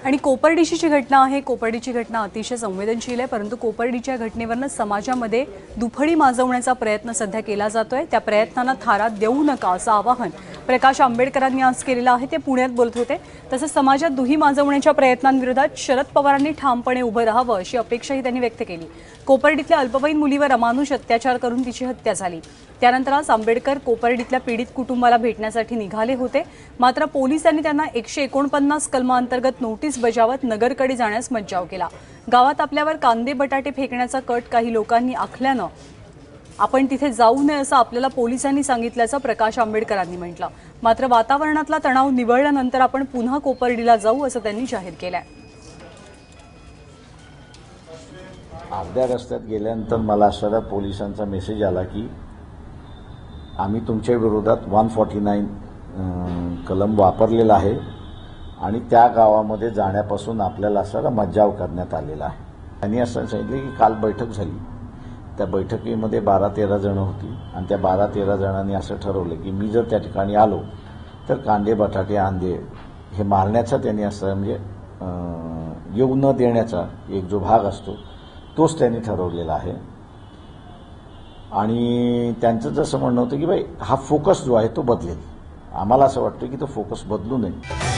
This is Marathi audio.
आणि कोपर्डीची जी घटना आहे, कोपर्डीची घटना अतिशय संवेदनशील आहे, परंतु कोपर्डीच्या घटनेवरनं समाजामध्ये दुफळी माजवण्याचा प्रयत्न सध्या केला जातोय। त्या प्रयत्नांना थारा देऊ नका असं आवाहन प्रकाश आंबेडकरांनी आज केलेलं आहे। ते पुण्यात बोलत होते। तसंच समाजात दुही माजवण्याच्या प्रयत्नांविरोधात शरद पवारांनी ठामपणे उभं राहावं अशी अपेक्षाही त्यांनी व्यक्त केली। कोपर्डीतल्या अल्पवयीन मुलीवर अमानुष अत्याचार करून तिची हत्या झाली। त्यानंतर आज आंबेडकर कोपर्डीतल्या पीडित कुटुंबाला भेटण्यासाठी निघाले होते, मात्र पोलिसांनी त्यांना 149 कलमांतर्गत नोटीस बजावत नगरकडे जाण्यास मज्जाव केला। गावात आपल्यावर कांदे बटाटे फेकण्याचा कट काही लोकांनी आखल्यानं आपण तिथे जाऊ नये असं आपल्याला पोलिसांनी सांगितल्याचं प्रकाश आंबेडकरांनी म्हटलं। मात्र वातावरणातला तणाव निवळल्यानंतर आपण पुन्हा कोपर्डीला जाऊ असं त्यांनी जाहीर केलंय। अर्ध्या रस्त्यात गेल्यानंतर मला असा पोलिसांचा मेसेज आला की आम्ही तुमच्या विरोधात 149 कलम वापरलेला आहे आणि त्या गावामध्ये जाण्यापासून आपल्याला असा मज्जाव करण्यात आलेला आहे। त्यांनी असं सांगितलं की काल बैठक झाली, त्या बैठकीमध्ये 12-13 जण होती आणि त्या 12-13 जणांनी असं ठरवलं की मी जर त्या ठिकाणी आलो तर कांदे बटाटे आंदे हे मारण्याचा त्यांनी असं म्हणजे येऊ न देण्याचा एक जो भाग असतो तोच त्यांनी ठरवलेला आहे। आणि त्यांचं जसं म्हणणं होतं की भाई हा फोकस जो आहे तो बदलेल, आम्हाला असं वाटतं की तो फोकस बदलू नये।